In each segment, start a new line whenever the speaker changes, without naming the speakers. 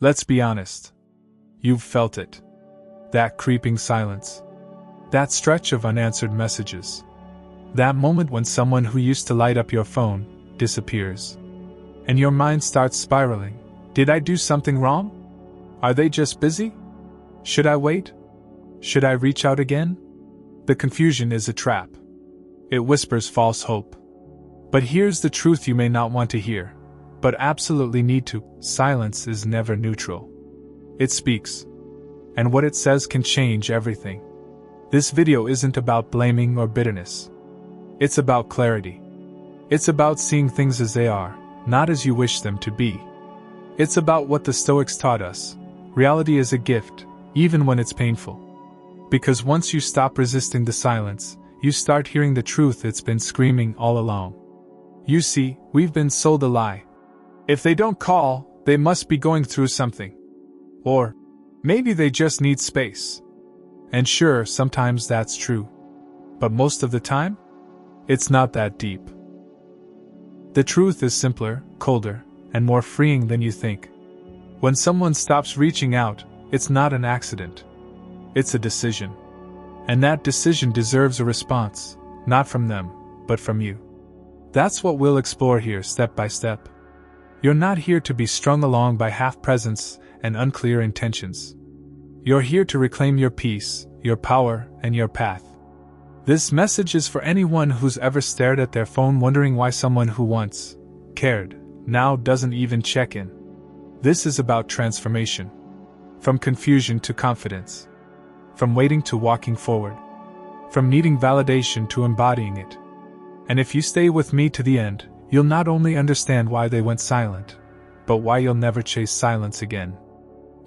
Let's be honest. You've felt it. That creeping silence. That stretch of unanswered messages. That moment when someone who used to light up your phone disappears. And your mind starts spiraling. Did I do something wrong? Are they just busy? Should I wait? Should I reach out again? The confusion is a trap. It whispers false hope. But here's the truth you may not want to hear, but absolutely need to. Silence is never neutral. It speaks. And what it says can change everything. This video isn't about blaming or bitterness. It's about clarity. It's about seeing things as they are, not as you wish them to be. It's about what the Stoics taught us. Reality is a gift, even when it's painful. Because once you stop resisting the silence, you start hearing the truth it's been screaming all along. You see, we've been sold a lie. If they don't call, they must be going through something. Or maybe they just need space. And sure, sometimes that's true. But most of the time, it's not that deep. The truth is simpler, colder, and more freeing than you think. When someone stops reaching out, it's not an accident. It's a decision. And that decision deserves a response, not from them, but from you. That's what we'll explore here step by step. You're not here to be strung along by half-presence and unclear intentions. You're here to reclaim your peace, your power, and your path. This message is for anyone who's ever stared at their phone wondering why someone who once cared now doesn't even check in. This is about transformation. From confusion to confidence. From waiting to walking forward. From needing validation to embodying it. And if you stay with me to the end, you'll not only understand why they went silent, but why you'll never chase silence again.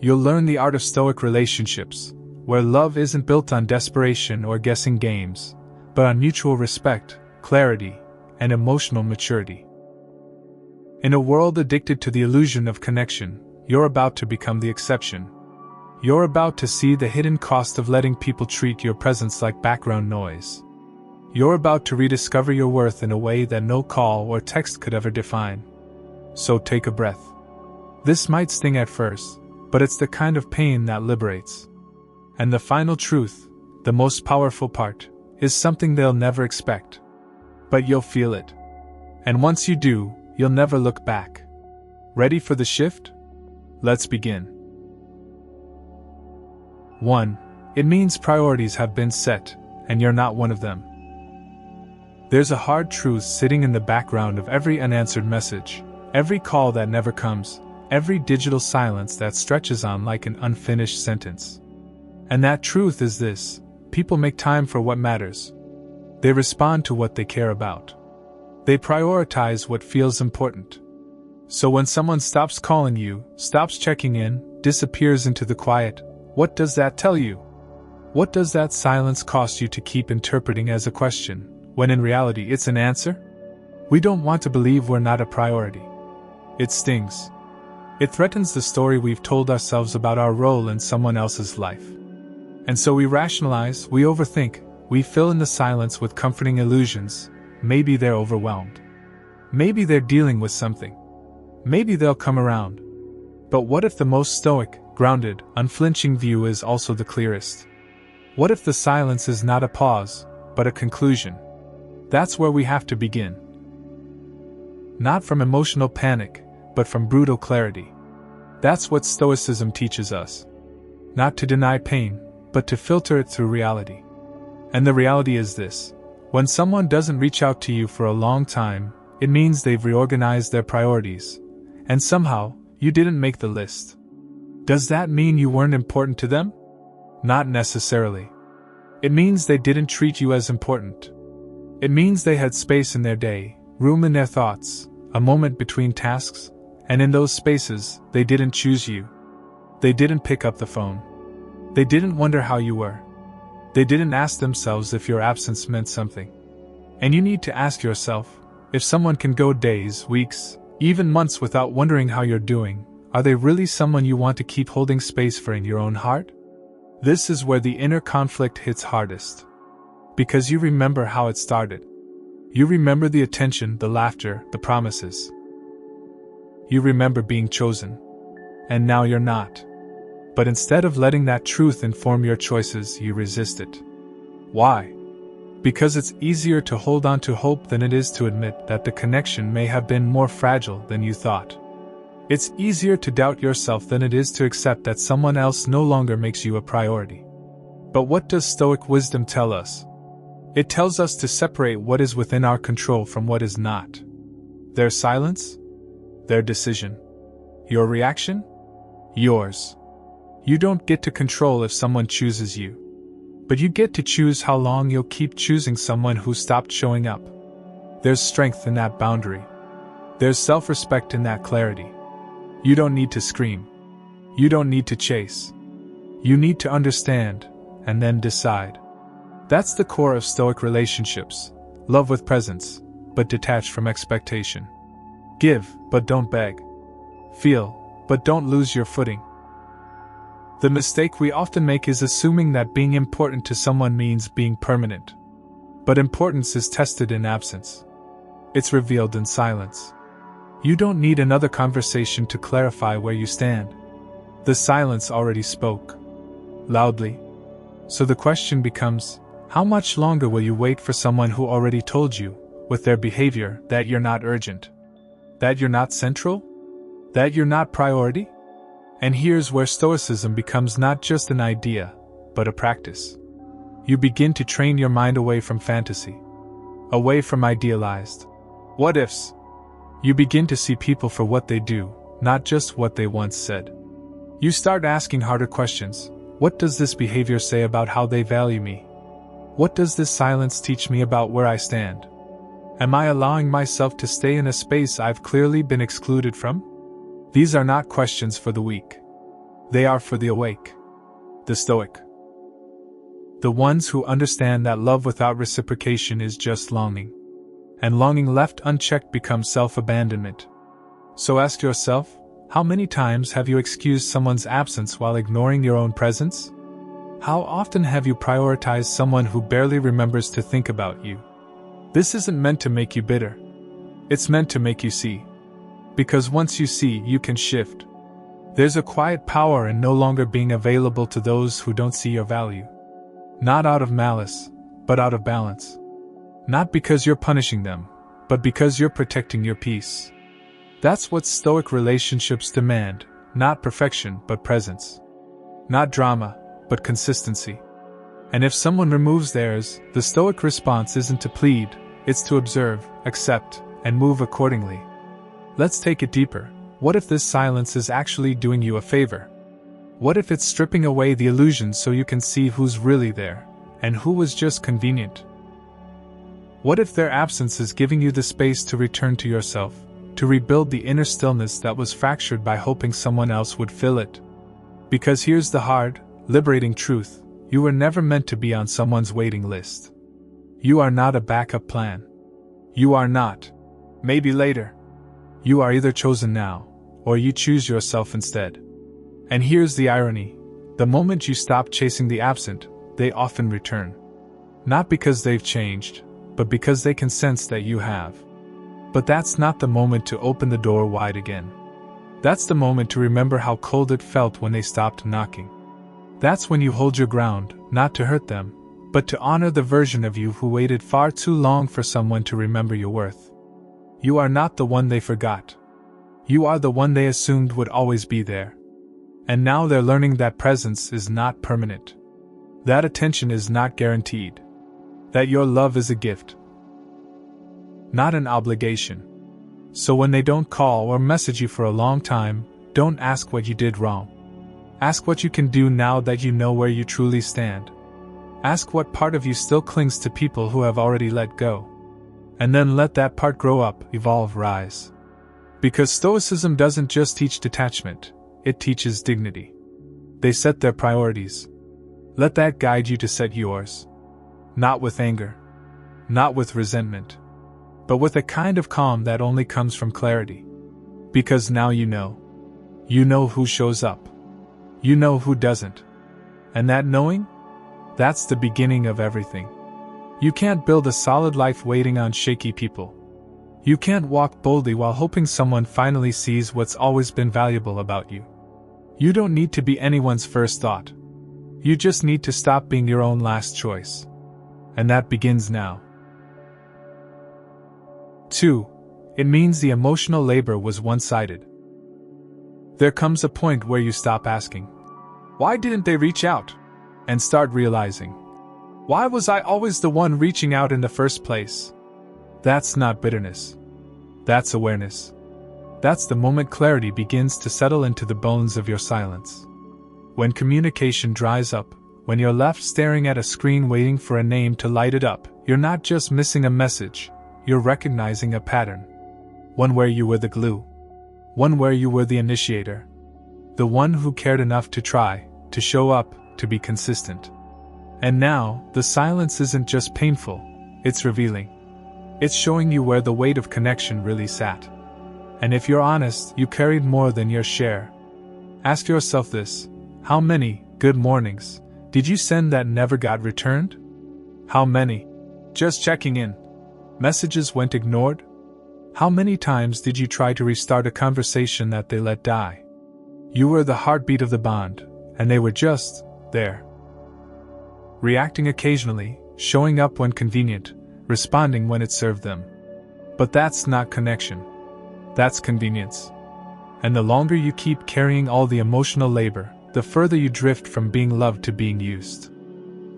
You'll learn the art of Stoic relationships, where love isn't built on desperation or guessing games, but on mutual respect, clarity, and emotional maturity. In a world addicted to the illusion of connection, you're about to become the exception. You're about to see the hidden cost of letting people treat your presence like background noise. You're about to rediscover your worth in a way that no call or text could ever define. So take a breath. This might sting at first, but it's the kind of pain that liberates. And the final truth, the most powerful part, is something they'll never expect. But you'll feel it. And once you do, you'll never look back. Ready for the shift? Let's begin. 1. It means priorities have been set, and you're not one of them. There's a hard truth sitting in the background of every unanswered message, every call that never comes, every digital silence that stretches on like an unfinished sentence. And that truth is this: people make time for what matters. They respond to what they care about. They prioritize what feels important. So when someone stops calling you, stops checking in, disappears into the quiet, what does that tell you? What does that silence cost you to keep interpreting as a question, when in reality it's an answer? We don't want to believe we're not a priority. It stings. It threatens the story we've told ourselves about our role in someone else's life. And so we rationalize, we overthink, we fill in the silence with comforting illusions. Maybe they're overwhelmed. Maybe they're dealing with something. Maybe they'll come around. But what if the most stoic, grounded, unflinching view is also the clearest? What if the silence is not a pause, but a conclusion? That's where we have to begin. Not from emotional panic, but from brutal clarity. That's what Stoicism teaches us. Not to deny pain, but to filter it through reality. And the reality is this: when someone doesn't reach out to you for a long time, it means they've reorganized their priorities, and somehow, you didn't make the list. Does that mean you weren't important to them? Not necessarily. It means they didn't treat you as important. It means they had space in their day, room in their thoughts, a moment between tasks, and in those spaces, they didn't choose you. They didn't pick up the phone. They didn't wonder how you were. They didn't ask themselves if your absence meant something. And you need to ask yourself, if someone can go days, weeks, even months without wondering how you're doing, are they really someone you want to keep holding space for in your own heart? This is where the inner conflict hits hardest. Because you remember how it started. You remember the attention, the laughter, the promises. You remember being chosen. and now you're not. But instead of letting that truth inform your choices, you resist it. Why? Because it's easier to hold on to hope than it is to admit that the connection may have been more fragile than you thought. It's easier to doubt yourself than it is to accept that someone else no longer makes you a priority. But what does Stoic wisdom tell us? It tells us to separate what is within our control from what is not. Their silence? Their decision. Your reaction? Yours. You don't get to control if someone chooses you. But you get to choose how long you'll keep choosing someone who stopped showing up. There's strength in that boundary. There's self-respect in that clarity. You don't need to scream. You don't need to chase. You need to understand, and then decide. That's the core of Stoic relationships. Love with presence, but detached from expectation. Give, but don't beg. Feel, but don't lose your footing. The mistake we often make is assuming that being important to someone means being permanent. But importance is tested in absence. It's revealed in silence. You don't need another conversation to clarify where you stand. The silence already spoke. Loudly. So the question becomes, how much longer will you wait for someone who already told you, with their behavior, that you're not urgent? That you're not central? That you're not priority? And here's where Stoicism becomes not just an idea, but a practice. You begin to train your mind away from fantasy. Away from idealized what-ifs. You begin to see people for what they do, not just what they once said. You start asking harder questions. What does this behavior say about how they value me? What does this silence teach me about where I stand? Am I allowing myself to stay in a space I've clearly been excluded from? These are not questions for the weak. They are for the awake. The Stoic. The ones who understand that love without reciprocation is just longing. And longing left unchecked becomes self-abandonment. So ask yourself, how many times have you excused someone's absence while ignoring your own presence? How often have you prioritized someone who barely remembers to think about you? This isn't meant to make you bitter. It's meant to make you see. Because once you see, you can shift. There's a quiet power in no longer being available to those who don't see your value. Not out of malice, but out of balance. Not because you're punishing them, but because you're protecting your peace. That's what Stoic relationships demand, not perfection but presence. Not drama, but consistency. And if someone removes theirs, the Stoic response isn't to plead, it's to observe, accept, and move accordingly. Let's take it deeper. What if this silence is actually doing you a favor? What if it's stripping away the illusions so you can see who's really there, and who was just convenient? What if their absence is giving you the space to return to yourself, to rebuild the inner stillness that was fractured by hoping someone else would fill it? Because here's the hard, liberating truth, you were never meant to be on someone's waiting list. You are not a backup plan. You are not. Maybe later. You are either chosen now, or you choose yourself instead. And here's the irony. The moment you stop chasing the absent, they often return. Not because they've changed, but because they can sense that you have. But that's not the moment to open the door wide again. That's the moment to remember how cold it felt when they stopped knocking. That's when you hold your ground, not to hurt them, but to honor the version of you who waited far too long for someone to remember your worth. You are not the one they forgot. You are the one they assumed would always be there. And now they're learning that presence is not permanent. That attention is not guaranteed. That your love is a gift, not an obligation. So when they don't call or message you for a long time, don't ask what you did wrong. Ask what you can do now that you know where you truly stand. Ask what part of you still clings to people who have already let go. And then let that part grow up, evolve, rise. Because Stoicism doesn't just teach detachment, it teaches dignity. They set their priorities. Let that guide you to set yours. Not with anger. Not with resentment. But with a kind of calm that only comes from clarity. Because now you know. You know who shows up. You know who doesn't. And that knowing? That's the beginning of everything. You can't build a solid life waiting on shaky people. You can't walk boldly while hoping someone finally sees what's always been valuable about you. You don't need to be anyone's first thought. You just need to stop being your own last choice. And that begins now. 2. It means the emotional labor was one-sided. There comes a point where you stop asking, "Why didn't they reach out?" and start realizing, "Why was I always the one reaching out in the first place?" That's not bitterness. That's awareness. That's the moment clarity begins to settle into the bones of your silence. When communication dries up, when you're left staring at a screen waiting for a name to light it up, you're not just missing a message, you're recognizing a pattern. One where you were the glue. One where you were the initiator. The one who cared enough to try, to show up, to be consistent. And now, the silence isn't just painful, it's revealing. It's showing you where the weight of connection really sat. And if you're honest, you carried more than your share. Ask yourself this: how many good mornings did you send that never got returned? How many? Just checking in. Messages went ignored? How many times did you try to restart a conversation that they let die? You were the heartbeat of the bond, and they were just there. Reacting occasionally, showing up when convenient, responding when it served them. But that's not connection. That's convenience. And the longer you keep carrying all the emotional labor, the further you drift from being loved to being used.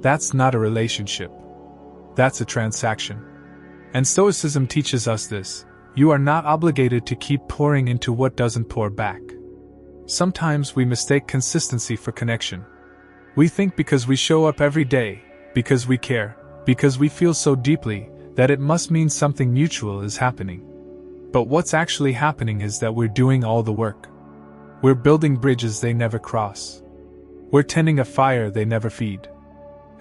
That's not a relationship. That's a transaction. And Stoicism teaches us this: you are not obligated to keep pouring into what doesn't pour back. Sometimes we mistake consistency for connection. We think because we show up every day, because we care, because we feel so deeply, that it must mean something mutual is happening. But what's actually happening is that we're doing all the work. We're building bridges they never cross. We're tending a fire they never feed.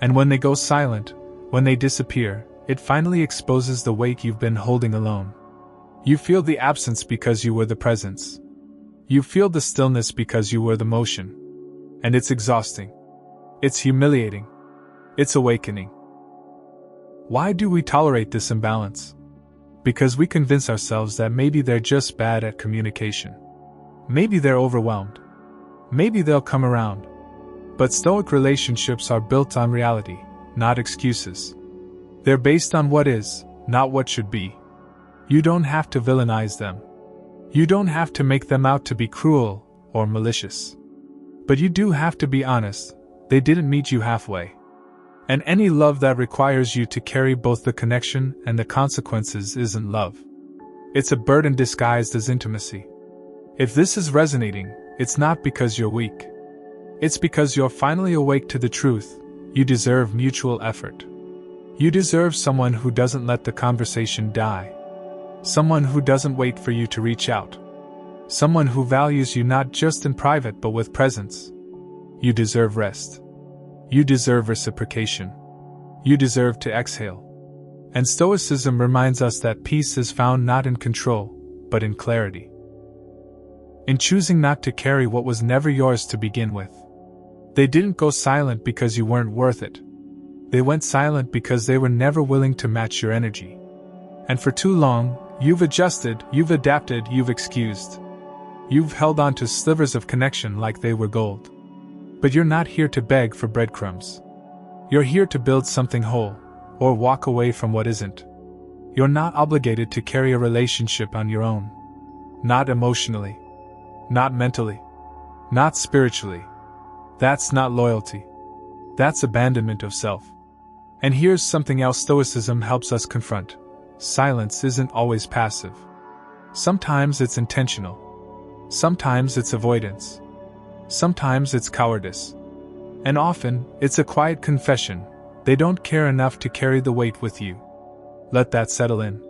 And when they go silent, when they disappear, it finally exposes the weight you've been holding alone. You feel the absence because you were the presence. You feel the stillness because you were the motion. And it's exhausting. It's humiliating. It's awakening. Why do we tolerate this imbalance? Because we convince ourselves that maybe they're just bad at communication. Maybe they're overwhelmed. Maybe they'll come around. But Stoic relationships are built on reality, not excuses. They're based on what is, not what should be. You don't have to villainize them. You don't have to make them out to be cruel or malicious. But you do have to be honest: they didn't meet you halfway. And any love that requires you to carry both the connection and the consequences isn't love. It's a burden disguised as intimacy. If this is resonating, it's not because you're weak. It's because you're finally awake to the truth: you deserve mutual effort. You deserve someone who doesn't let the conversation die. Someone who doesn't wait for you to reach out. Someone who values you not just in private but with presence. You deserve rest. You deserve reciprocation. You deserve to exhale. And Stoicism reminds us that peace is found not in control, but in clarity. In choosing not to carry what was never yours to begin with. They didn't go silent because you weren't worth it. They went silent because they were never willing to match your energy. And for too long, you've adjusted, you've adapted, you've excused. You've held on to slivers of connection like they were gold. But you're not here to beg for breadcrumbs. You're here to build something whole, or walk away from what isn't. You're not obligated to carry a relationship on your own. Not emotionally. Not mentally. Not spiritually. That's not loyalty. That's abandonment of self. And here's something else Stoicism helps us confront. Silence isn't always passive. Sometimes it's intentional. Sometimes it's avoidance. Sometimes it's cowardice. And often, it's a quiet confession: they don't care enough to carry the weight with you. Let that settle in.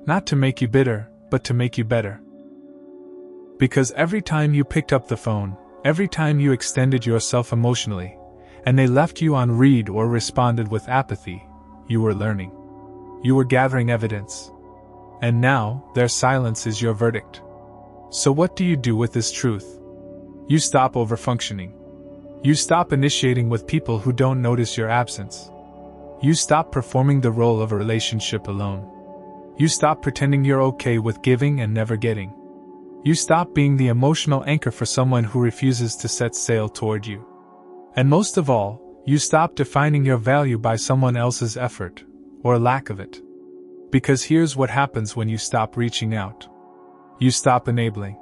Not to make you bitter, but to make you better. Because every time you picked up the phone, every time you extended yourself emotionally, and they left you on read or responded with apathy, you were learning. You were gathering evidence. And now, their silence is your verdict. So what do you do with this truth? You stop overfunctioning. You stop initiating with people who don't notice your absence. You stop performing the role of a relationship alone. You stop pretending you're okay with giving and never getting. You stop being the emotional anchor for someone who refuses to set sail toward you. And most of all, you stop defining your value by someone else's effort, or lack of it. Because here's what happens when you stop reaching out. You stop enabling.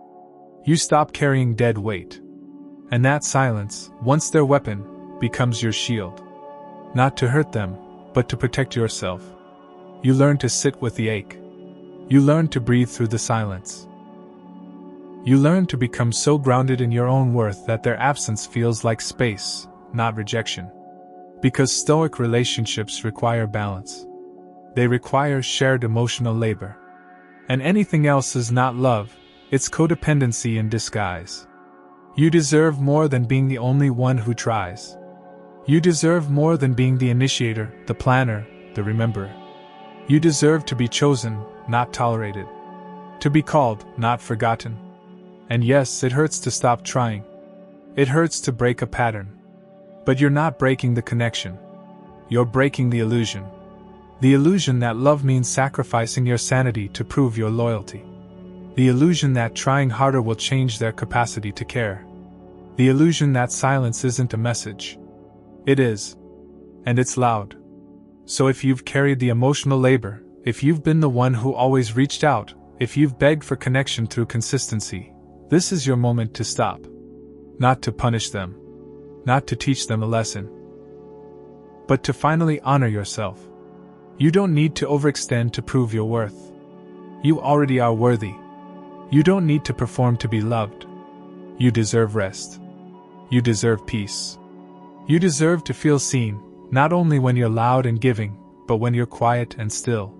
You stop carrying dead weight. And that silence, once their weapon, becomes your shield. Not to hurt them, but to protect yourself. You learn to sit with the ache. You learn to breathe through the silence. You learn to become so grounded in your own worth that their absence feels like space, not rejection. Because Stoic relationships require balance. They require shared emotional labor. And anything else is not love, it's codependency in disguise. You deserve more than being the only one who tries. You deserve more than being the initiator, the planner, the rememberer. You deserve to be chosen, not tolerated. To be called, not forgotten. And yes, it hurts to stop trying. It hurts to break a pattern. But you're not breaking the connection. You're breaking the illusion. The illusion that love means sacrificing your sanity to prove your loyalty. The illusion that trying harder will change their capacity to care. The illusion that silence isn't a message. It is. And it's loud. So if you've carried the emotional labor, if you've been the one who always reached out, if you've begged for connection through consistency, this is your moment to stop. Not to punish them. Not to teach them a lesson. But to finally honor yourself. You don't need to overextend to prove your worth. You already are worthy. You don't need to perform to be loved. You deserve rest. You deserve peace. You deserve to feel seen, not only when you're loud and giving, but when you're quiet and still.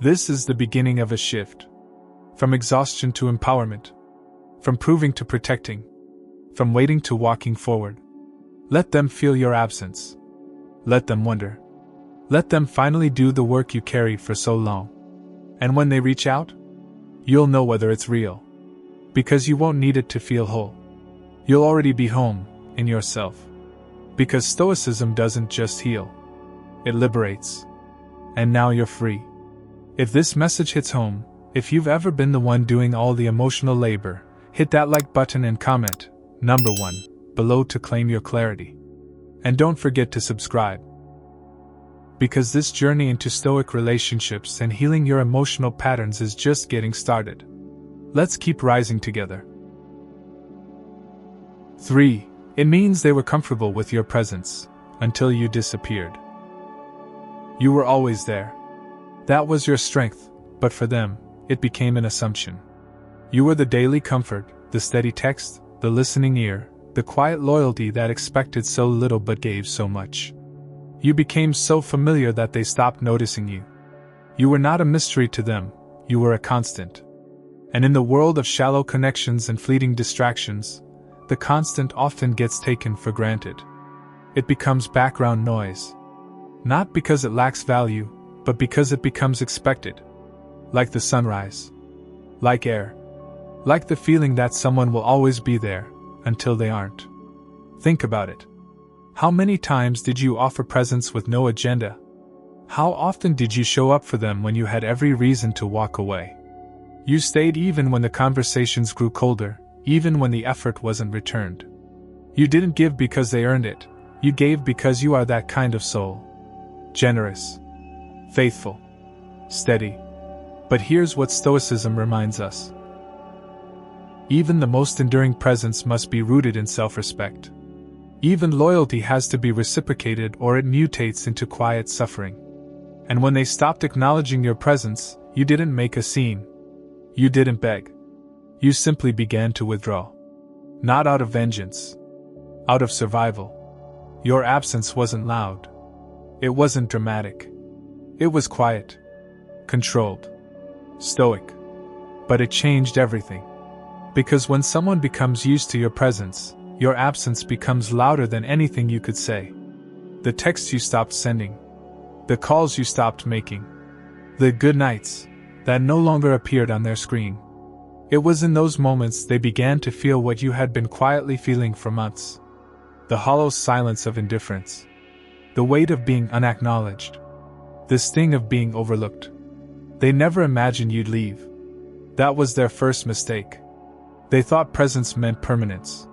This is the beginning of a shift. From exhaustion to empowerment. From proving to protecting. From waiting to walking forward. Let them feel your absence. Let them wonder. Let them finally do the work you carried for so long. And when they reach out, you'll know whether it's real. Because you won't need it to feel whole. You'll already be home, in yourself. Because Stoicism doesn't just heal. It liberates. And now you're free. If this message hits home, if you've ever been the one doing all the emotional labor, hit that like button and comment, number 1, below to claim your clarity. And don't forget to subscribe. Because this journey into Stoic relationships and healing your emotional patterns is just getting started. Let's keep rising together. 3. It means they were comfortable with your presence, until you disappeared. You were always there. That was your strength, but for them, it became an assumption. You were the daily comfort, the steady text, the listening ear, the quiet loyalty that expected so little but gave so much. You became so familiar that they stopped noticing you. You were not a mystery to them, you were a constant. And in the world of shallow connections and fleeting distractions, the constant often gets taken for granted. It becomes background noise. Not because it lacks value, but because it becomes expected. Like the sunrise. Like air. Like the feeling that someone will always be there, until they aren't. Think about it. How many times did you offer presence with no agenda? How often did you show up for them when you had every reason to walk away? You stayed even when the conversations grew colder, even when the effort wasn't returned. You didn't give because they earned it, you gave because you are that kind of soul. Generous. Faithful. Steady. But here's what Stoicism reminds us. Even the most enduring presence must be rooted in self-respect. Even loyalty has to be reciprocated or it mutates into quiet suffering. And when they stopped acknowledging your presence, you didn't make a scene. You didn't beg. You simply began to withdraw. Not out of vengeance. Out of survival. Your absence wasn't loud. It wasn't dramatic. It was quiet. Controlled. Stoic. But it changed everything. Because when someone becomes used to your presence, your absence becomes louder than anything you could say. The texts you stopped sending. The calls you stopped making. The good nights that no longer appeared on their screen. It was in those moments they began to feel what you had been quietly feeling for months. The hollow silence of indifference. The weight of being unacknowledged. The sting of being overlooked. They never imagined you'd leave. That was their first mistake. They thought presence meant permanence.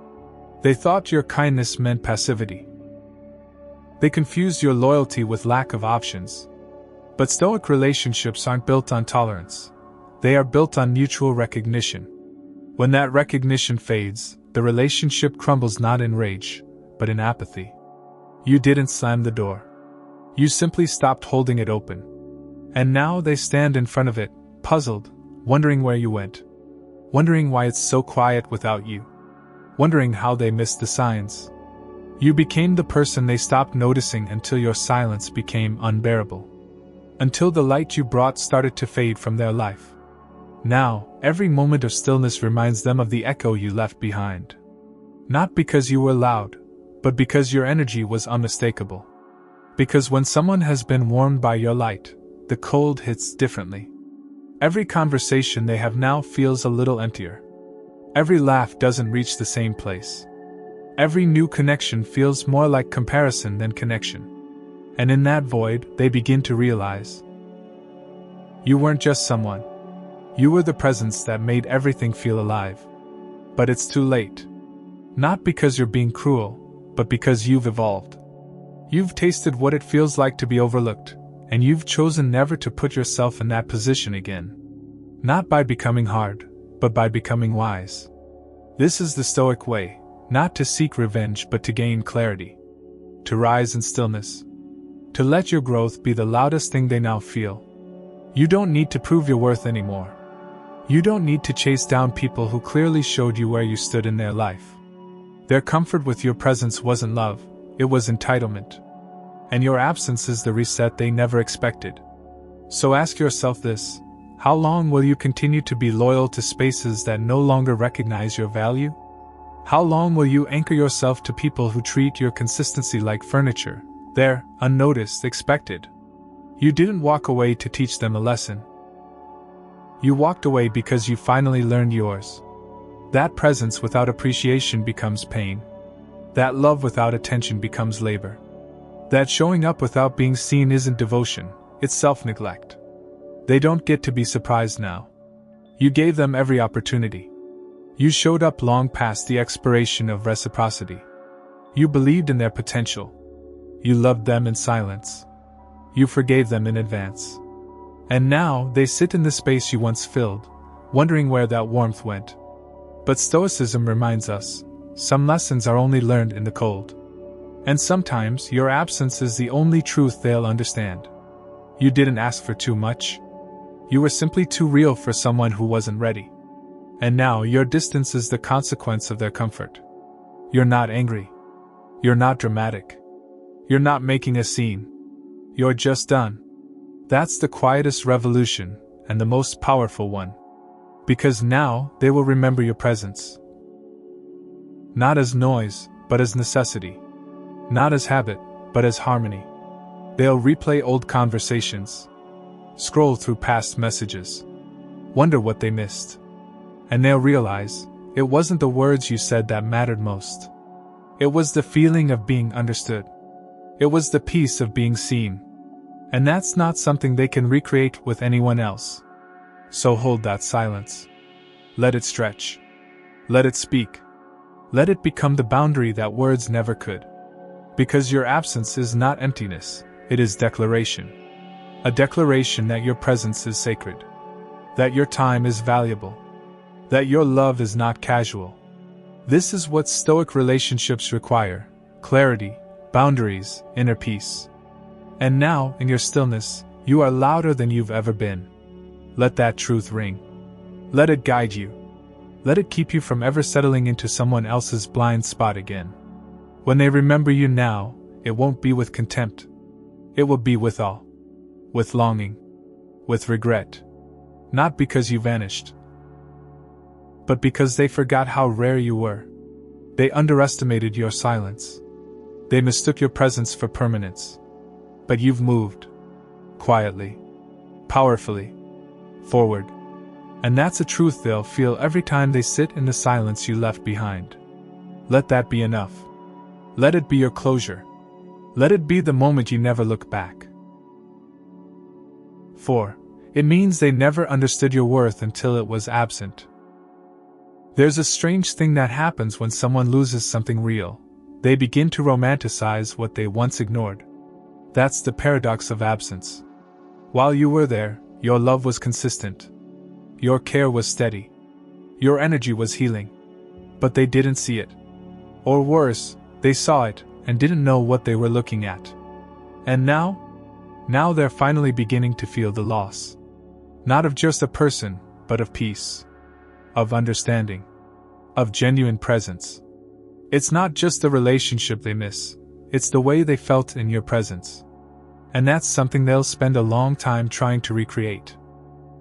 They thought your kindness meant passivity. They confused your loyalty with lack of options. But Stoic relationships aren't built on tolerance. They are built on mutual recognition. When that recognition fades, the relationship crumbles not in rage, but in apathy. You didn't slam the door. You simply stopped holding it open. And now they stand in front of it, puzzled, wondering where you went. Wondering why it's so quiet without you. Wondering how they missed the signs. You became the person they stopped noticing until your silence became unbearable. Until the light you brought started to fade from their life. Now, every moment of stillness reminds them of the echo you left behind. Not because you were loud, but because your energy was unmistakable. Because when someone has been warmed by your light, the cold hits differently. Every conversation they have now feels a little emptier. Every laugh doesn't reach the same place. Every new connection feels more like comparison than connection. And in that void, they begin to realize you weren't just someone. You were the presence that made everything feel alive. But it's too late. Not because you're being cruel, but because you've evolved. You've tasted what it feels like to be overlooked, and you've chosen never to put yourself in that position again. Not by becoming hard, but by becoming wise. This is the Stoic way, not to seek revenge but to gain clarity. To rise in stillness. To let your growth be the loudest thing they now feel. You don't need to prove your worth anymore. You don't need to chase down people who clearly showed you where you stood in their life. Their comfort with your presence wasn't love, it was entitlement. And your absence is the reset they never expected. So ask yourself this: how long will you continue to be loyal to spaces that no longer recognize your value? How long will you anchor yourself to people who treat your consistency like furniture, there, unnoticed, expected? You didn't walk away to teach them a lesson. You walked away because you finally learned yours. That presence without appreciation becomes pain. That love without attention becomes labor. That showing up without being seen isn't devotion, it's self-neglect. They don't get to be surprised now. You gave them every opportunity. You showed up long past the expiration of reciprocity. You believed in their potential. You loved them in silence. You forgave them in advance. And now they sit in the space you once filled, wondering where that warmth went. But Stoicism reminds us, some lessons are only learned in the cold. And sometimes your absence is the only truth they'll understand. You didn't ask for too much. You were simply too real for someone who wasn't ready. And now your distance is the consequence of their comfort. You're not angry. You're not dramatic. You're not making a scene. You're just done. That's the quietest revolution, and the most powerful one. Because now they will remember your presence. Not as noise, but as necessity. Not as habit, but as harmony. They'll replay old conversations. Scroll through past messages. Wonder what they missed. And they'll realize, it wasn't the words you said that mattered most. It was the feeling of being understood. It was the peace of being seen. And that's not something they can recreate with anyone else. So hold that silence. Let it stretch. Let it speak. Let it become the boundary that words never could. Because your absence is not emptiness, it is declaration. A declaration that your presence is sacred. That your time is valuable. That your love is not casual. This is what Stoic relationships require: clarity, boundaries, inner peace. And now, in your stillness, you are louder than you've ever been. Let that truth ring. Let it guide you. Let it keep you from ever settling into someone else's blind spot again. When they remember you now, it won't be with contempt. It will be with awe. With longing. With regret. Not because you vanished, but because they forgot how rare you were. They underestimated your silence. They mistook your presence for permanence. But you've moved. Quietly. Powerfully. Forward. And that's a truth they'll feel every time they sit in the silence you left behind. Let that be enough. Let it be your closure. Let it be the moment you never look back. 4. It means they never understood your worth until it was absent. There's a strange thing that happens when someone loses something real. They begin to romanticize what they once ignored. That's the paradox of absence. While you were there, your love was consistent. Your care was steady. Your energy was healing. But they didn't see it. Or worse, they saw it and didn't know what they were looking at. And now they're finally beginning to feel the loss. Not of just a person, but of peace. Of understanding. Of genuine presence. It's not just the relationship they miss, it's the way they felt in your presence. And that's something they'll spend a long time trying to recreate.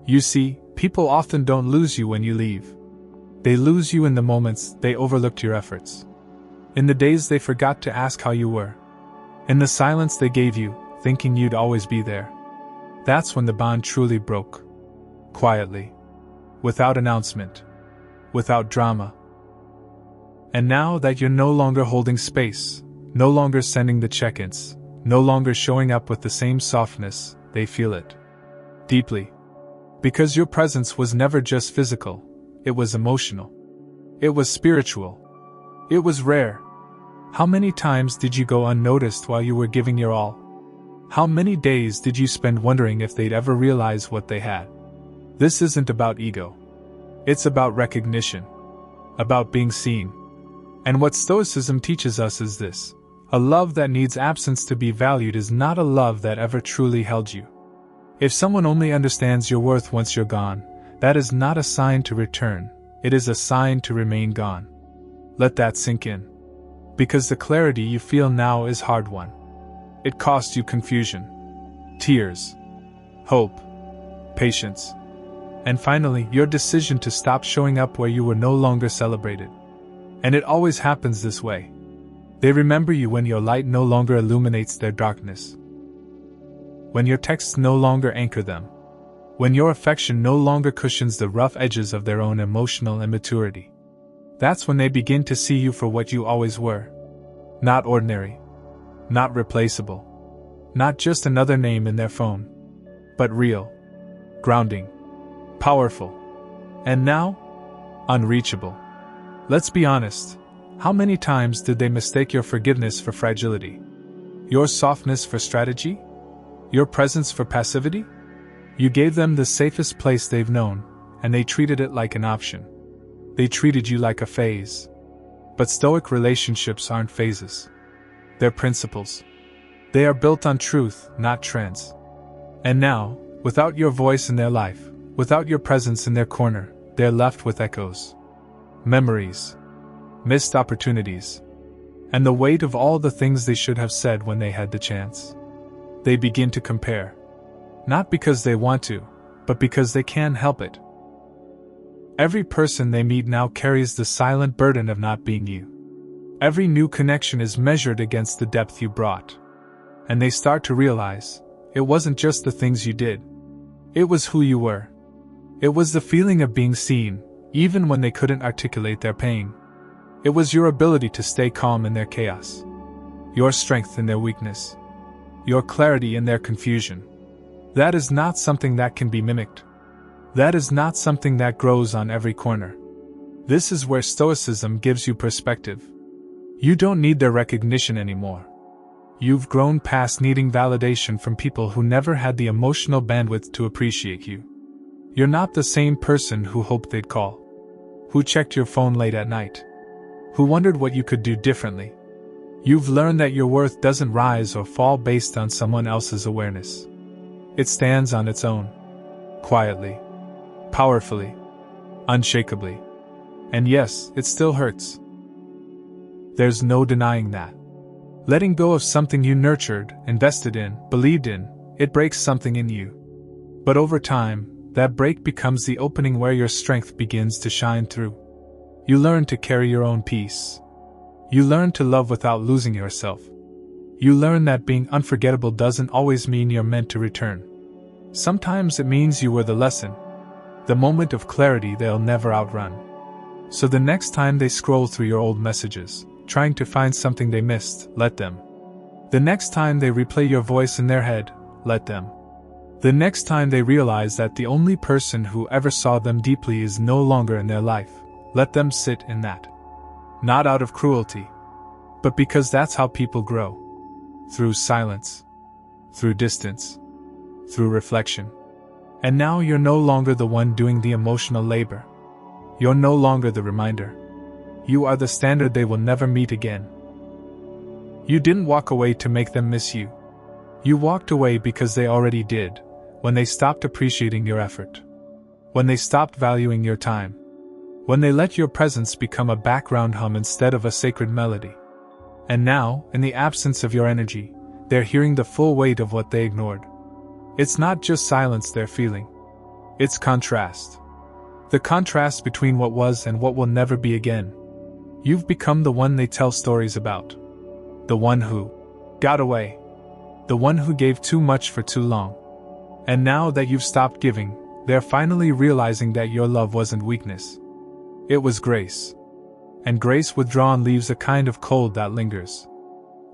You see, people often don't lose you when you leave. They lose you in the moments they overlooked your efforts. In the days they forgot to ask how you were. In the silence they gave you, thinking you'd always be there. That's when the bond truly broke. Quietly. Without announcement. Without drama. And now that you're no longer holding space, no longer sending the check-ins, no longer showing up with the same softness, they feel it. Deeply. Because your presence was never just physical, it was emotional. It was spiritual. It was rare. How many times did you go unnoticed while you were giving your all? How many days did you spend wondering if they'd ever realize what they had? This isn't about ego. It's about recognition. About being seen. And what Stoicism teaches us is this: a love that needs absence to be valued is not a love that ever truly held you. If someone only understands your worth once you're gone, that is not a sign to return, it is a sign to remain gone. Let that sink in. Because the clarity you feel now is hard-won. It cost you confusion, tears, hope, patience, and finally your decision to stop showing up where you were no longer celebrated. And it always happens this way. They remember you when your light no longer illuminates their darkness. When your texts no longer anchor them. When your affection no longer cushions the rough edges of their own emotional immaturity. That's when they begin to see you for what you always were. Not ordinary. Not replaceable. Not just another name in their phone. But real. Grounding. Powerful. And now? Unreachable. Let's be honest. How many times did they mistake your forgiveness for fragility? Your softness for strategy? Your presence for passivity? You gave them the safest place they've known, and they treated it like an option. They treated you like a phase. But Stoic relationships aren't phases. They're principles. They are built on truth, not trends. And now, without your voice in their life, without your presence in their corner, they're left with echoes. Memories. Missed opportunities. And the weight of all the things they should have said when they had the chance. They begin to compare. Not because they want to, but because they can't help it. Every person they meet now carries the silent burden of not being you. Every new connection is measured against the depth you brought. And they start to realize, it wasn't just the things you did. It was who you were. It was the feeling of being seen, even when they couldn't articulate their pain. It was your ability to stay calm in their chaos. Your strength in their weakness. Your clarity in their confusion. That is not something that can be mimicked. That is not something that grows on every corner. This is where Stoicism gives you perspective. You don't need their recognition anymore. You've grown past needing validation from people who never had the emotional bandwidth to appreciate you. You're not the same person who hoped they'd call. Who checked your phone late at night. Who wondered what you could do differently. You've learned that your worth doesn't rise or fall based on someone else's awareness. It stands on its own. Quietly. Powerfully. Unshakably. And yes, it still hurts. There's no denying that. Letting go of something you nurtured, invested in, believed in, it breaks something in you. But over time, that break becomes the opening where your strength begins to shine through. You learn to carry your own peace. You learn to love without losing yourself. You learn that being unforgettable doesn't always mean you're meant to return. Sometimes it means you were the lesson. The moment of clarity they'll never outrun. So the next time they scroll through your old messages, trying to find something they missed, let them. The next time they replay your voice in their head, let them. The next time they realize that the only person who ever saw them deeply is no longer in their life, Let them sit in that. Not out of cruelty, but because that's how people grow. Through silence. Through distance. Through reflection. And now you're no longer the one doing the emotional labor. You're no longer the reminder. You are the standard they will never meet again. You didn't walk away to make them miss you. You walked away because they already did, when they stopped appreciating your effort. When they stopped valuing your time. When they let your presence become a background hum instead of a sacred melody. And now, in the absence of your energy, they're hearing the full weight of what they ignored. It's not just silence they're feeling. It's contrast. The contrast between what was and what will never be again. You've become the one they tell stories about. The one who got away. The one who gave too much for too long. And now that you've stopped giving, they're finally realizing that your love wasn't weakness. It was grace. And grace withdrawn leaves a kind of cold that lingers.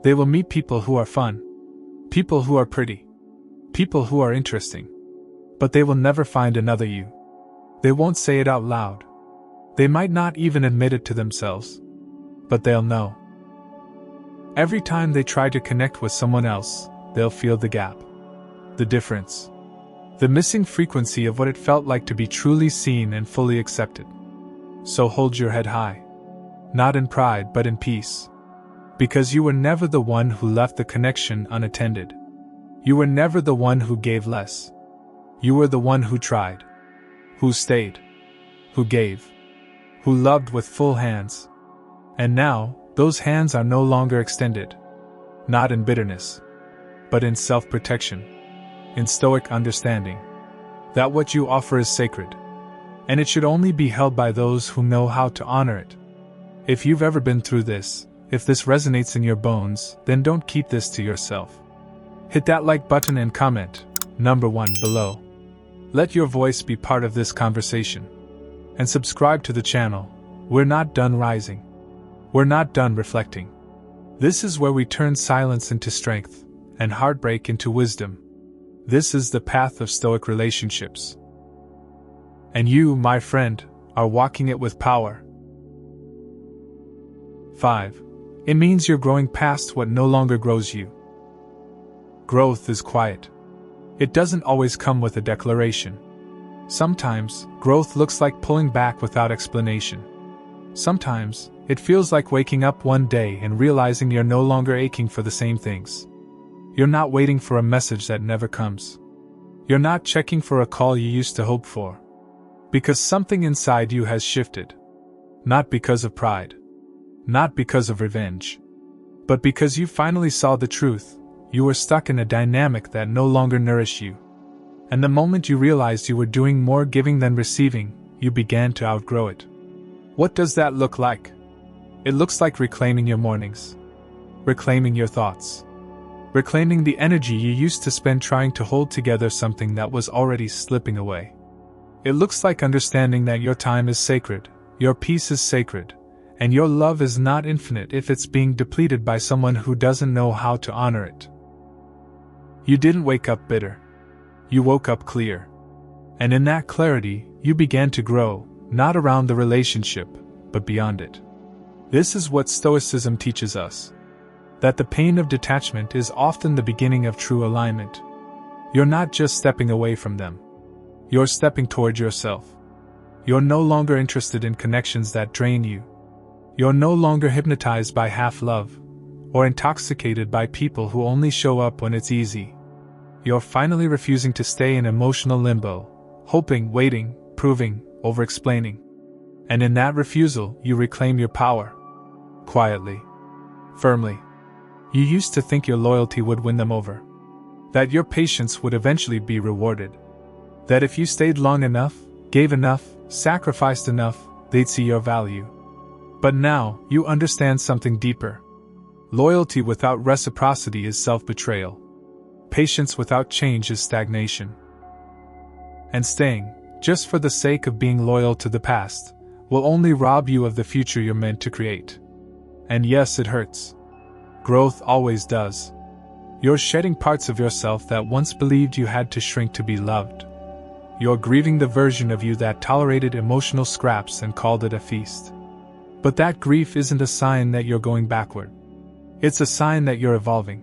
They will meet people who are fun. People who are pretty. People who are interesting. But they will never find another you. They won't say it out loud. They might not even admit it to themselves. But they'll know. Every time they try to connect with someone else, they'll feel the gap. The difference. The missing frequency of what it felt like to be truly seen and fully accepted. So hold your head high. Not in pride but in peace. Because you were never the one who left the connection unattended. You were never the one who gave less. You were the one who tried. Who stayed. Who gave. Who loved with full hands. And now, those hands are no longer extended. Not in bitterness. But in self-protection. In stoic understanding. That what you offer is sacred. And it should only be held by those who know how to honor it. If you've ever been through this, if this resonates in your bones, then don't keep this to yourself. Hit that like button and comment, number 1 below. Let your voice be part of this conversation. And subscribe to the channel. We're not done rising. We're not done reflecting. This is where we turn silence into strength, and heartbreak into wisdom. This is the path of Stoic relationships. And you, my friend, are walking it with power. 5. It means you're growing past what no longer grows you. Growth is quiet. It doesn't always come with a declaration. Sometimes, growth looks like pulling back without explanation. Sometimes, it feels like waking up one day and realizing you're no longer aching for the same things. You're not waiting for a message that never comes. You're not checking for a call you used to hope for. Because something inside you has shifted. Not because of pride. Not because of revenge. But because you finally saw the truth. You were stuck in a dynamic that no longer nourished you. And the moment you realized you were doing more giving than receiving, you began to outgrow it. What does that look like? It looks like reclaiming your mornings. Reclaiming your thoughts. Reclaiming the energy you used to spend trying to hold together something that was already slipping away. It looks like understanding that your time is sacred, your peace is sacred, and your love is not infinite if it's being depleted by someone who doesn't know how to honor it. You didn't wake up bitter. You woke up clear. And in that clarity, you began to grow, not around the relationship, but beyond it. This is what Stoicism teaches us. That the pain of detachment is often the beginning of true alignment. You're not just stepping away from them. You're stepping toward yourself. You're no longer interested in connections that drain you. You're no longer hypnotized by half-love, or intoxicated by people who only show up when it's easy. You're finally refusing to stay in emotional limbo, hoping, waiting, proving, over-explaining. And in that refusal, you reclaim your power. Quietly. Firmly. You used to think your loyalty would win them over. That your patience would eventually be rewarded. That if you stayed long enough, gave enough, sacrificed enough, they'd see your value. But now, you understand something deeper. Loyalty without reciprocity is self-betrayal. Patience without change is stagnation. And staying, just for the sake of being loyal to the past, will only rob you of the future you're meant to create. And yes, it hurts. Growth always does. You're shedding parts of yourself that once believed you had to shrink to be loved. You're grieving the version of you that tolerated emotional scraps and called it a feast. But that grief isn't a sign that you're going backward. It's a sign that you're evolving.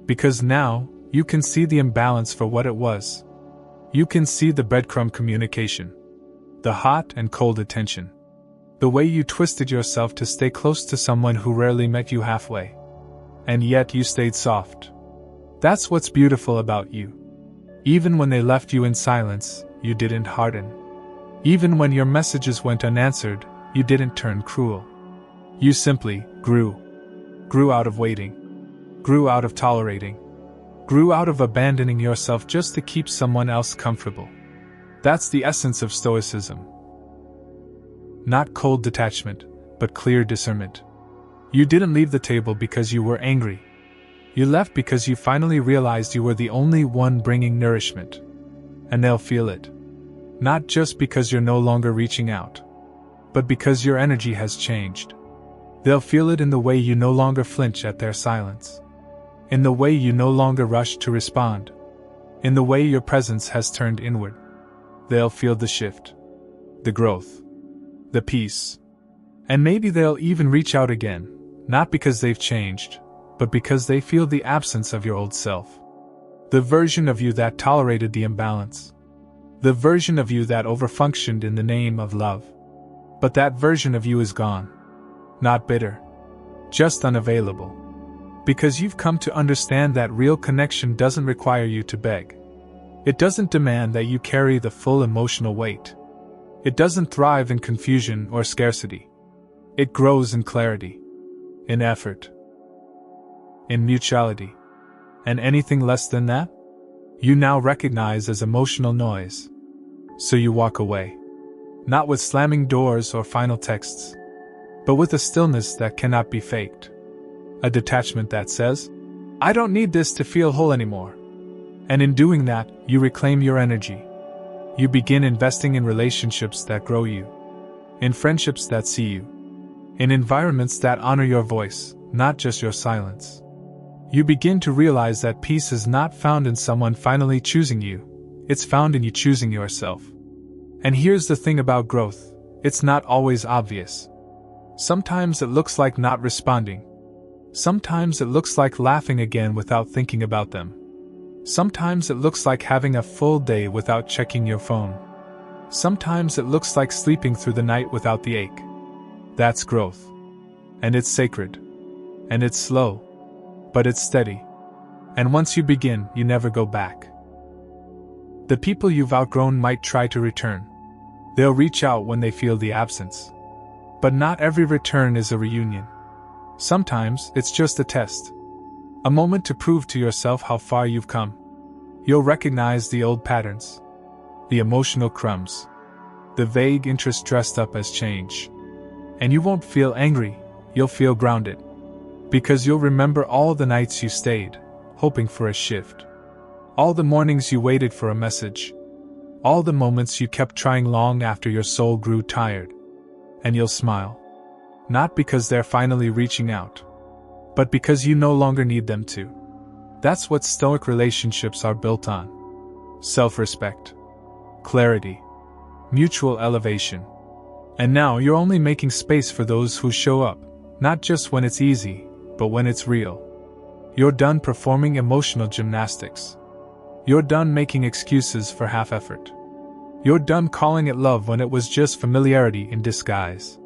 Because now, you can see the imbalance for what it was. You can see the breadcrumb communication. The hot and cold attention. The way you twisted yourself to stay close to someone who rarely met you halfway. And yet you stayed soft. That's what's beautiful about you. Even when they left you in silence, you didn't harden. Even when your messages went unanswered, you didn't turn cruel. You simply grew. Grew out of waiting. Grew out of tolerating. Grew out of abandoning yourself just to keep someone else comfortable. That's the essence of Stoicism. Not cold detachment, but clear discernment. You didn't leave the table because you were angry. You left because you finally realized you were the only one bringing nourishment. And they'll feel it. Not just because you're no longer reaching out, but because your energy has changed. They'll feel it in the way you no longer flinch at their silence. In the way you no longer rush to respond. In the way your presence has turned inward. They'll feel the shift. The growth. The peace. And maybe they'll even reach out again, not because they've changed, but because they feel the absence of your old self. The version of you that tolerated the imbalance. The version of you that overfunctioned in the name of love. But that version of you is gone. Not bitter. Just unavailable. Because you've come to understand that real connection doesn't require you to beg. It doesn't demand that you carry the full emotional weight. It doesn't thrive in confusion or scarcity. It grows in clarity. In effort. In mutuality. And anything less than that, you now recognize as emotional noise. So you walk away. Not with slamming doors or final texts, but with a stillness that cannot be faked. A detachment that says, I don't need this to feel whole anymore. And in doing that, you reclaim your energy. You begin investing in relationships that grow you. In friendships that see you. In environments that honor your voice, not just your silence. You begin to realize that peace is not found in someone finally choosing you, it's found in you choosing yourself. And here's the thing about growth, it's not always obvious. Sometimes it looks like not responding. Sometimes it looks like laughing again without thinking about them. Sometimes it looks like having a full day without checking your phone. Sometimes it looks like sleeping through the night without the ache. That's growth. And it's sacred. And it's slow. But it's steady. And once you begin, you never go back. The people you've outgrown might try to return. They'll reach out when they feel the absence. But not every return is a reunion. Sometimes it's just a test. A moment to prove to yourself how far you've come. You'll recognize the old patterns. The emotional crumbs. The vague interest dressed up as change. And you won't feel angry, you'll feel grounded. Because you'll remember all the nights you stayed, hoping for a shift. All the mornings you waited for a message. All the moments you kept trying long after your soul grew tired. And you'll smile. Not because they're finally reaching out, but because you no longer need them to. That's what Stoic relationships are built on. Self-respect. Clarity. Mutual elevation. And now you're only making space for those who show up, not just when it's easy, but when it's real. You're done performing emotional gymnastics. You're done making excuses for half-effort. You're done calling it love when it was just familiarity in disguise.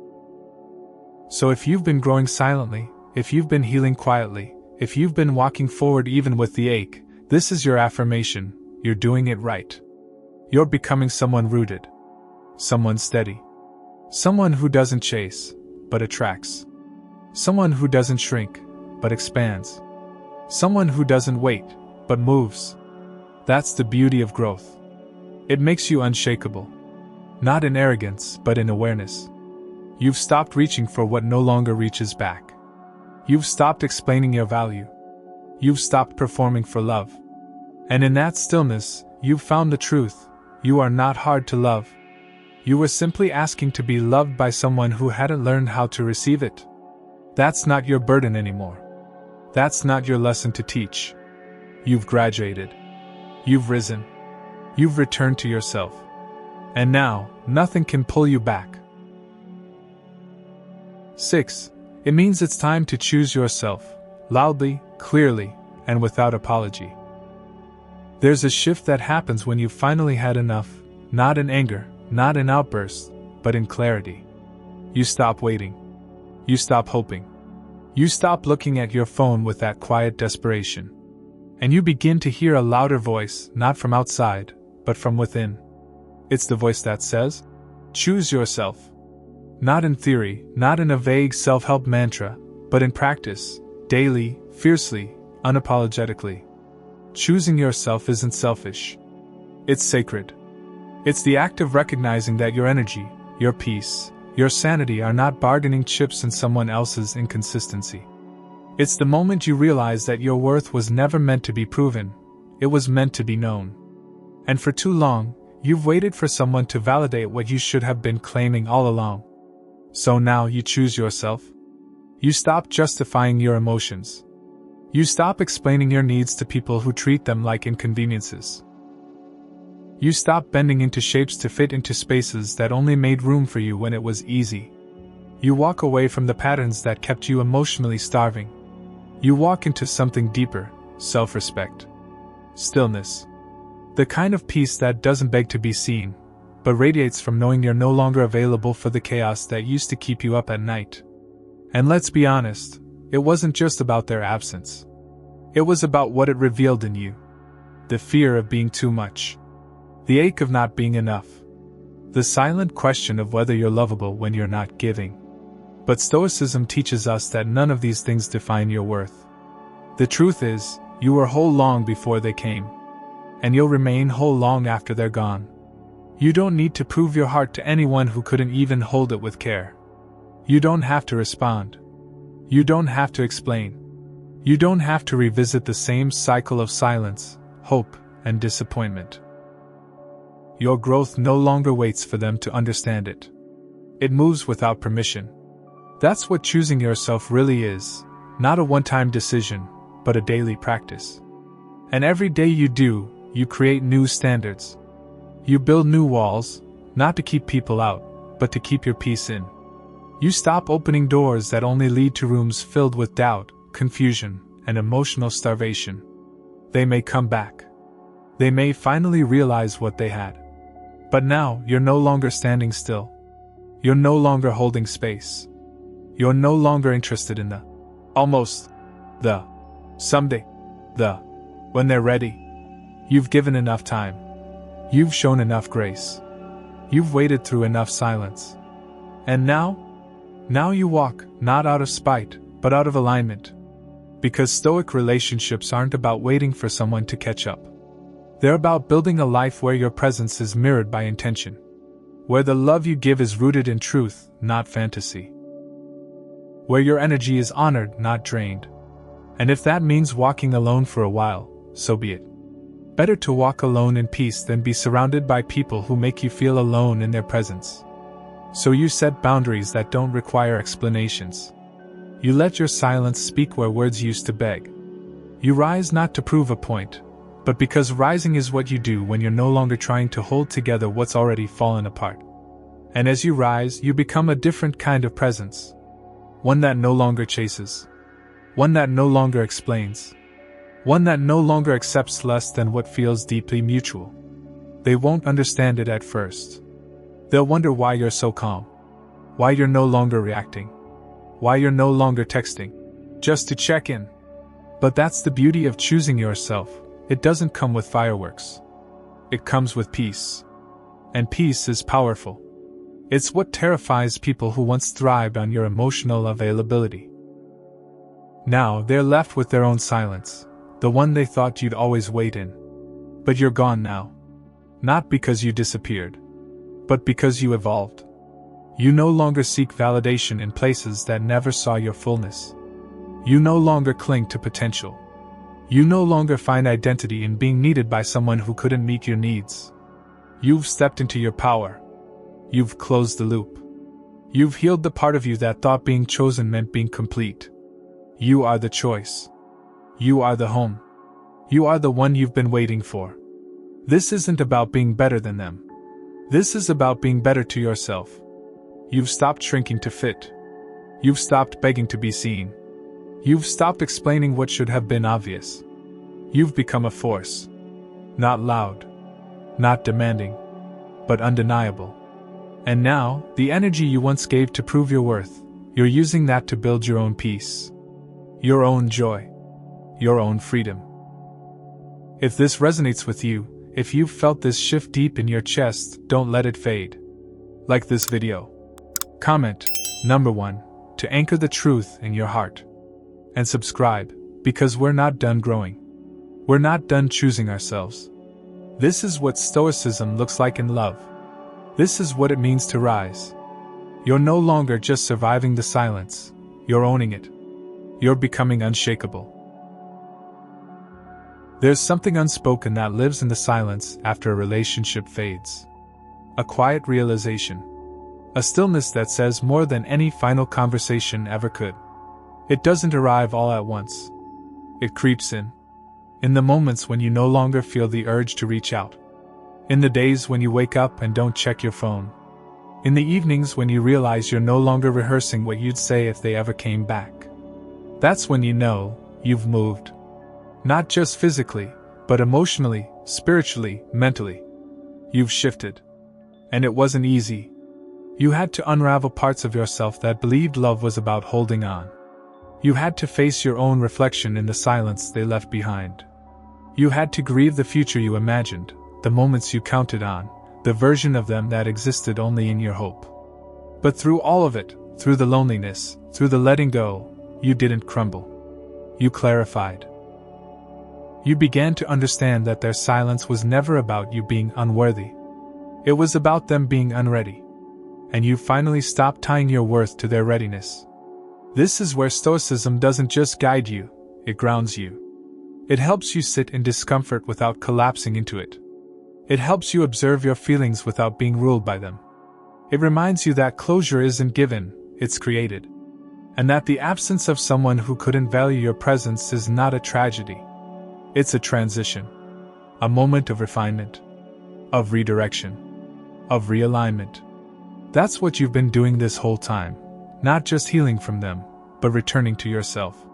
So if you've been growing silently, if you've been healing quietly, if you've been walking forward even with the ache, this is your affirmation, you're doing it right. You're becoming someone rooted. Someone steady. Someone who doesn't chase, but attracts. Someone who doesn't shrink, but expands. Someone who doesn't wait, but moves. That's the beauty of growth. It makes you unshakable. Not in arrogance, but in awareness. You've stopped reaching for what no longer reaches back. You've stopped explaining your value. You've stopped performing for love. And in that stillness, you've found the truth. You are not hard to love. You were simply asking to be loved by someone who hadn't learned how to receive it. That's not your burden anymore. That's not your lesson to teach. You've graduated. You've risen. You've returned to yourself. And now, nothing can pull you back. 6. It means it's time to choose yourself, loudly, clearly, and without apology. There's a shift that happens when you've finally had enough, not in anger, not in outbursts, but in clarity. You stop waiting. You stop hoping. You stop looking at your phone with that quiet desperation. And you begin to hear a louder voice, not from outside, but from within. It's the voice that says, choose yourself. Not in theory, not in a vague self-help mantra, but in practice, daily, fiercely, unapologetically. Choosing yourself isn't selfish. It's sacred. It's the act of recognizing that your energy, your peace, your sanity are not bargaining chips in someone else's inconsistency. It's the moment you realize that your worth was never meant to be proven, it was meant to be known. And for too long, you've waited for someone to validate what you should have been claiming all along. So now you choose yourself. You stop justifying your emotions. You stop explaining your needs to people who treat them like inconveniences. You stop bending into shapes to fit into spaces that only made room for you when it was easy. You walk away from the patterns that kept you emotionally starving. You walk into something deeper, self-respect. Stillness. The kind of peace that doesn't beg to be seen, but radiates from knowing you're no longer available for the chaos that used to keep you up at night. And let's be honest, it wasn't just about their absence. It was about what it revealed in you. The fear of being too much. The ache of not being enough. The silent question of whether you're lovable when you're not giving. But Stoicism teaches us that none of these things define your worth. The truth is, you were whole long before they came. And you'll remain whole long after they're gone. You don't need to prove your heart to anyone who couldn't even hold it with care. You don't have to respond. You don't have to explain. You don't have to revisit the same cycle of silence, hope, and disappointment. Your growth no longer waits for them to understand it. It moves without permission. That's what choosing yourself really is, not a one-time decision, but a daily practice. And every day you do, you create new standards. You build new walls, not to keep people out, but to keep your peace in. You stop opening doors that only lead to rooms filled with doubt, confusion, and emotional starvation. They may come back. They may finally realize what they had. But now, you're no longer standing still. You're no longer holding space. You're no longer interested in the almost, the someday, the when they're ready. You've given enough time. You've shown enough grace. You've waited through enough silence. And now you walk, not out of spite, but out of alignment. Because Stoic relationships aren't about waiting for someone to catch up. They're about building a life where your presence is mirrored by intention. Where the love you give is rooted in truth, not fantasy. Where your energy is honored, not drained. And if that means walking alone for a while, so be it. Better to walk alone in peace than be surrounded by people who make you feel alone in their presence. So you set boundaries that don't require explanations. You let your silence speak where words used to beg. You rise not to prove a point, but because rising is what you do when you're no longer trying to hold together what's already fallen apart. And as you rise, you become a different kind of presence. One that no longer chases. One that no longer explains. One that no longer accepts less than what feels deeply mutual. They won't understand it at first. They'll wonder why you're so calm. Why you're no longer reacting. Why you're no longer texting. Just to check in. But that's the beauty of choosing yourself. It doesn't come with fireworks. It comes with peace. And peace is powerful. It's what terrifies people who once thrived on your emotional availability. Now they're left with their own silence, the one they thought you'd always wait in. But you're gone now. Not because you disappeared, but because you evolved. You no longer seek validation in places that never saw your fullness. You no longer cling to potential. You no longer find identity in being needed by someone who couldn't meet your needs. You've stepped into your power. You've closed the loop. You've healed the part of you that thought being chosen meant being complete. You are the choice. You are the home. You are the one you've been waiting for. This isn't about being better than them. This is about being better to yourself. You've stopped shrinking to fit. You've stopped begging to be seen. You've stopped explaining what should have been obvious. You've become a force. Not loud. Not demanding. But undeniable. And now, the energy you once gave to prove your worth, you're using that to build your own peace. Your own joy. Your own freedom. If this resonates with you, if you've felt this shift deep in your chest, don't let it fade. Like this video. Comment, number 1, to anchor the truth in your heart. And subscribe, because we're not done growing. We're not done choosing ourselves. This is what Stoicism looks like in love. This is what it means to rise. You're no longer just surviving the silence, you're owning it. You're becoming unshakable. There's something unspoken that lives in the silence after a relationship fades. A quiet realization. A stillness that says more than any final conversation ever could. It doesn't arrive all at once. It creeps in. In the moments when you no longer feel the urge to reach out. In the days when you wake up and don't check your phone. In the evenings when you realize you're no longer rehearsing what you'd say if they ever came back. That's when you know you've moved. Not just physically, but emotionally, spiritually, mentally. You've shifted. And it wasn't easy. You had to unravel parts of yourself that believed love was about holding on. You had to face your own reflection in the silence they left behind. You had to grieve the future you imagined, the moments you counted on, the version of them that existed only in your hope. But through all of it, through the loneliness, through the letting go, you didn't crumble. You clarified. You began to understand that their silence was never about you being unworthy. It was about them being unready. And you finally stopped tying your worth to their readiness. This is where Stoicism doesn't just guide you, it grounds you. It helps you sit in discomfort without collapsing into it. It helps you observe your feelings without being ruled by them. It reminds you that closure isn't given, it's created. And that the absence of someone who couldn't value your presence is not a tragedy. It's a transition. A moment of refinement. Of redirection. Of realignment. That's what you've been doing this whole time. Not just healing from them, but returning to yourself.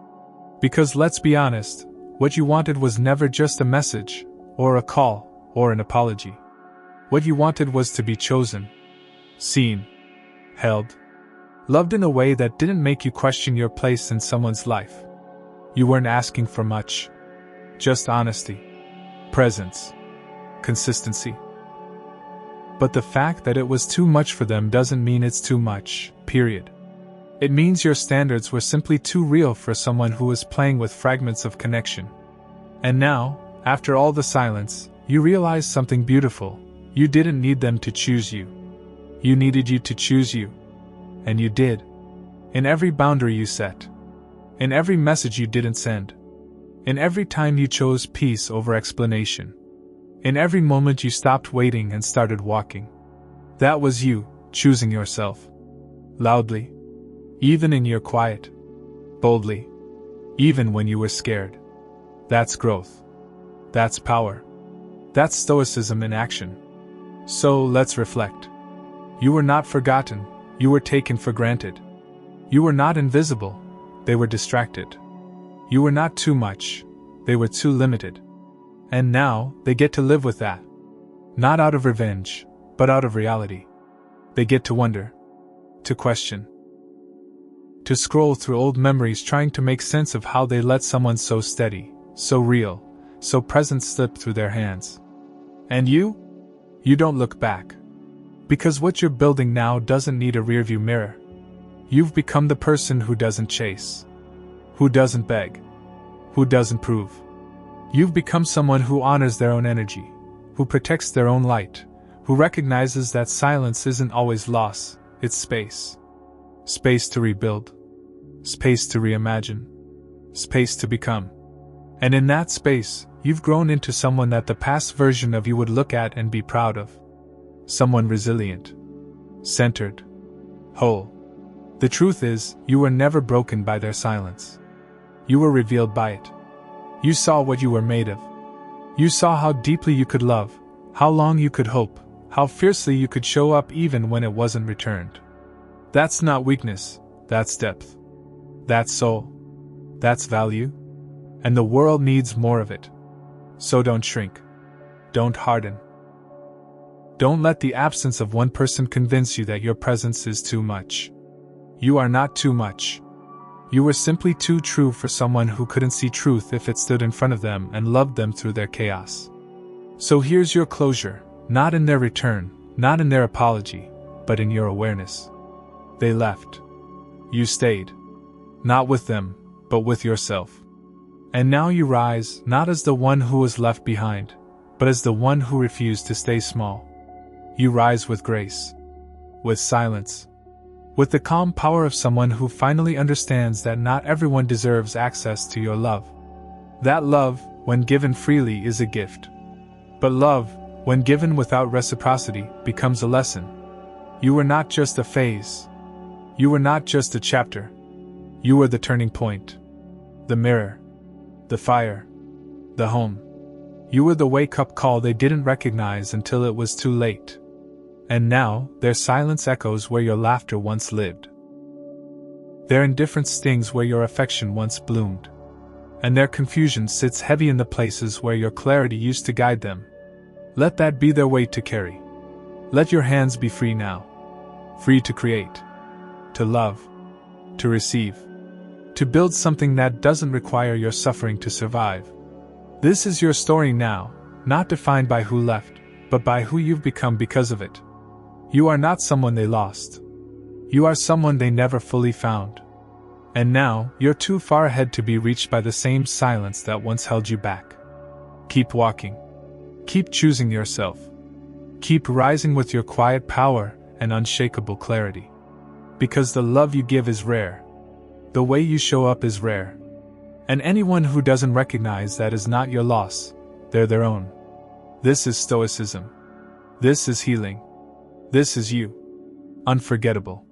Because let's be honest, what you wanted was never just a message, or a call, or an apology. What you wanted was to be chosen, seen, held, loved in a way that didn't make you question your place in someone's life. You weren't asking for much. Just honesty, presence, consistency. But the fact that it was too much for them doesn't mean it's too much, period. It means your standards were simply too real for someone who was playing with fragments of connection. And now, after all the silence, you realize something beautiful. You didn't need them to choose you. You needed you to choose you. And you did. In every boundary you set. In every message you didn't send. In every time you chose peace over explanation. In every moment you stopped waiting and started walking. That was you, choosing yourself. Loudly. Even in your quiet. Boldly. Even when you were scared. That's growth. That's power. That's Stoicism in action. So let's reflect. You were not forgotten, you were taken for granted. You were not invisible, they were distracted. You were not too much, they were too limited. And now, they get to live with that. Not out of revenge, but out of reality. They get to wonder. To question. To scroll through old memories trying to make sense of how they let someone so steady, so real, so present slip through their hands. And you? You don't look back. Because what you're building now doesn't need a rearview mirror. You've become the person who doesn't chase. Who doesn't beg. Who doesn't prove. You've become someone who honors their own energy, who protects their own light, who recognizes that silence isn't always loss, it's space. Space to rebuild. Space to reimagine. Space to become. And in that space, you've grown into someone that the past version of you would look at and be proud of. Someone resilient. Centered. Whole. The truth is, you were never broken by their silence. You were revealed by it. You saw what you were made of. You saw how deeply you could love, how long you could hope, how fiercely you could show up even when it wasn't returned. That's not weakness, that's depth. That's soul. That's value. And the world needs more of it. So don't shrink. Don't harden. Don't let the absence of one person convince you that your presence is too much. You are not too much. You were simply too true for someone who couldn't see truth if it stood in front of them and loved them through their chaos. So here's your closure, not in their return, not in their apology, but in your awareness. They left. You stayed. Not with them, but with yourself. And now you rise, not as the one who was left behind, but as the one who refused to stay small. You rise with grace. With silence. With the calm power of someone who finally understands that not everyone deserves access to your love. That love, when given freely, is a gift. But love, when given without reciprocity, becomes a lesson. You were not just a phase. You were not just a chapter. You were the turning point. The mirror. The fire. The home. You were the wake-up call they didn't recognize until it was too late. And now, their silence echoes where your laughter once lived. Their indifference stings where your affection once bloomed. And their confusion sits heavy in the places where your clarity used to guide them. Let that be their weight to carry. Let your hands be free now. Free to create. To love. To receive. To build something that doesn't require your suffering to survive. This is your story now, not defined by who left, but by who you've become because of it. You are not someone they lost. You are someone they never fully found. And now, you're too far ahead to be reached by the same silence that once held you back. Keep walking. Keep choosing yourself. Keep rising with your quiet power and unshakable clarity. Because the love you give is rare. The way you show up is rare. And anyone who doesn't recognize that is not your loss, they're their own. This is Stoicism. This is healing. This is you. Unforgettable.